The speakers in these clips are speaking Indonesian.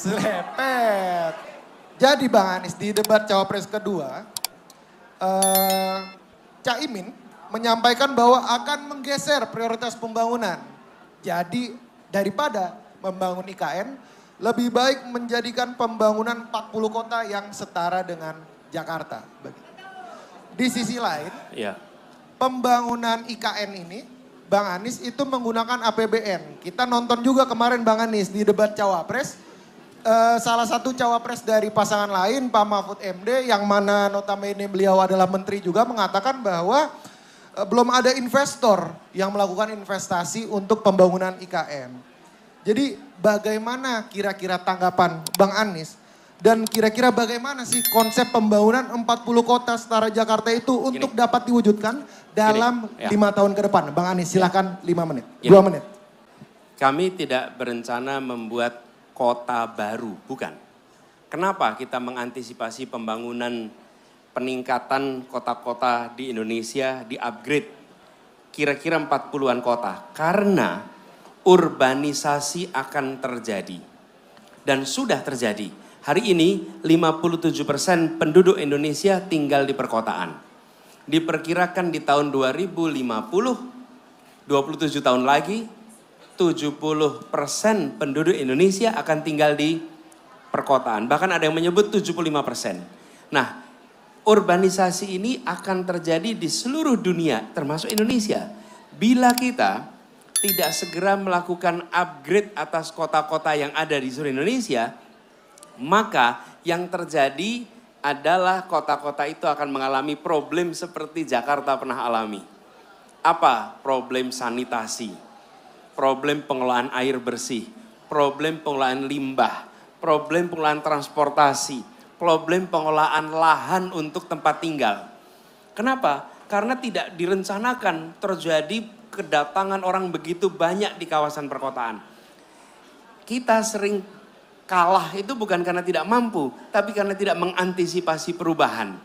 Selepet. Jadi Bang Anies di debat Cawapres kedua, Caimin menyampaikan bahwa akan menggeser prioritas pembangunan. Jadi daripada membangun IKN, lebih baik menjadikan pembangunan 40 kota yang setara dengan Jakarta. Di sisi lain, pembangunan IKN ini, Bang Anies itu menggunakan APBN. Kita nonton juga kemarin Bang Anies di debat Cawapres. Salah satu cawapres dari pasangan lain, Pak Mahfud MD, yang mana notabene beliau adalah menteri juga, mengatakan bahwa belum ada investor yang melakukan investasi untuk pembangunan IKN. Jadi bagaimana kira-kira tanggapan Bang Anies? Dan kira-kira bagaimana sih konsep pembangunan 40 kota setara Jakarta itu untuk dapat diwujudkan dalam 5 tahun ke depan? Bang Anies silahkan 5 menit, 2 menit. Kami tidak berencana membuat kota baru, bukan. Kenapa kita mengantisipasi pembangunan peningkatan kota-kota di Indonesia, di upgrade kira-kira 40-an kota? Karena urbanisasi akan terjadi dan sudah terjadi. Hari ini 57% penduduk Indonesia tinggal di perkotaan. Diperkirakan di tahun 2050, 27 tahun lagi, 70% penduduk Indonesia akan tinggal di perkotaan. Bahkan ada yang menyebut 75%. Nah, urbanisasi ini akan terjadi di seluruh dunia, termasuk Indonesia. Bila kita tidak segera melakukan upgrade atas kota-kota yang ada di seluruh Indonesia, maka yang terjadi adalah kota-kota itu akan mengalami problem seperti Jakarta pernah alami. Apa? Problem sanitasi, problem pengelolaan air bersih, problem pengelolaan limbah, problem pengelolaan transportasi, problem pengelolaan lahan untuk tempat tinggal. Kenapa? Karena tidak direncanakan terjadi kedatangan orang begitu banyak di kawasan perkotaan. Kita sering kalah itu bukan karena tidak mampu, tapi karena tidak mengantisipasi perubahan.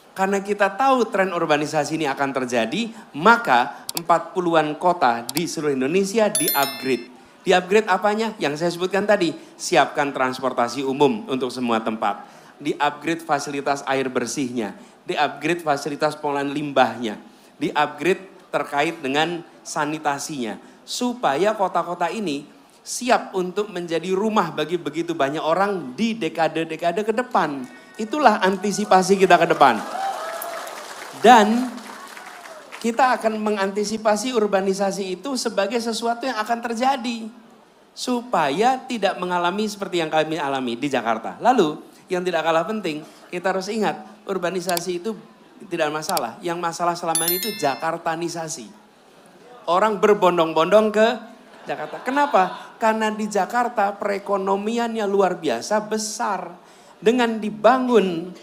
Karena kita tahu tren urbanisasi ini akan terjadi, maka 40-an kota di seluruh Indonesia di-upgrade. Di-upgrade apanya? Yang saya sebutkan tadi, siapkan transportasi umum untuk semua tempat. Di-upgrade fasilitas air bersihnya, di-upgrade fasilitas pengelolaan limbahnya, di-upgrade terkait dengan sanitasinya. Supaya kota-kota ini siap untuk menjadi rumah bagi begitu banyak orang di dekade-dekade ke depan. Itulah antisipasi kita ke depan. Dan kita akan mengantisipasi urbanisasi itu sebagai sesuatu yang akan terjadi. Supaya tidak mengalami seperti yang kami alami di Jakarta. Lalu yang tidak kalah penting, kita harus ingat urbanisasi itu tidak masalah. Yang masalah selama ini itu Jakartanisasi. Orang berbondong-bondong ke Jakarta. Kenapa? Karena di Jakarta perekonomiannya luar biasa besar. Dengan dibangun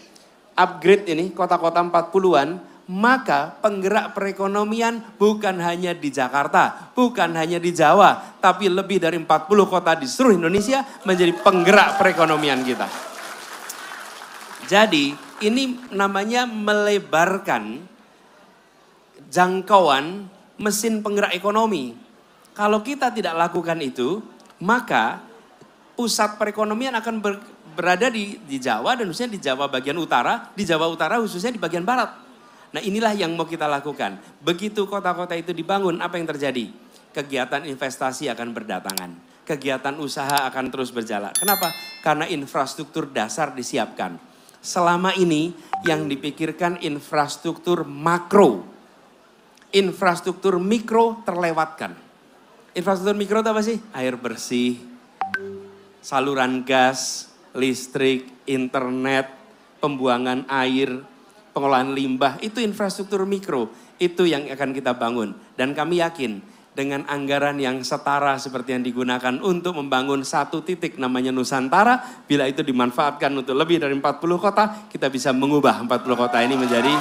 upgrade ini kota-kota 40-an, maka penggerak perekonomian bukan hanya di Jakarta, bukan hanya di Jawa, tapi lebih dari 40 kota di seluruh Indonesia menjadi penggerak perekonomian kita. Jadi ini namanya melebarkan jangkauan mesin penggerak ekonomi. Kalau kita tidak lakukan itu, maka pusat perekonomian akan berada di Jawa dan khususnya di Jawa bagian utara, di Jawa utara khususnya di bagian barat. Nah inilah yang mau kita lakukan. Begitu kota-kota itu dibangun, apa yang terjadi? Kegiatan investasi akan berdatangan. Kegiatan usaha akan terus berjalan. Kenapa? Karena infrastruktur dasar disiapkan. Selama ini yang dipikirkan infrastruktur makro. Infrastruktur mikro terlewatkan. Infrastruktur mikro itu apa sih? Air bersih, saluran gas, listrik, internet, pembuangan air, pengelolaan limbah, itu infrastruktur mikro. Itu yang akan kita bangun. Dan kami yakin dengan anggaran yang setara seperti yang digunakan untuk membangun satu titik namanya Nusantara, bila itu dimanfaatkan untuk lebih dari 40 kota, kita bisa mengubah 40 kota ini menjadi.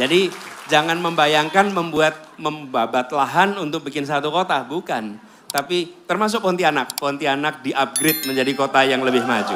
Jadi jangan membayangkan membabat lahan untuk bikin satu kota, bukan. Tapi termasuk Pontianak di-upgrade menjadi kota yang lebih maju.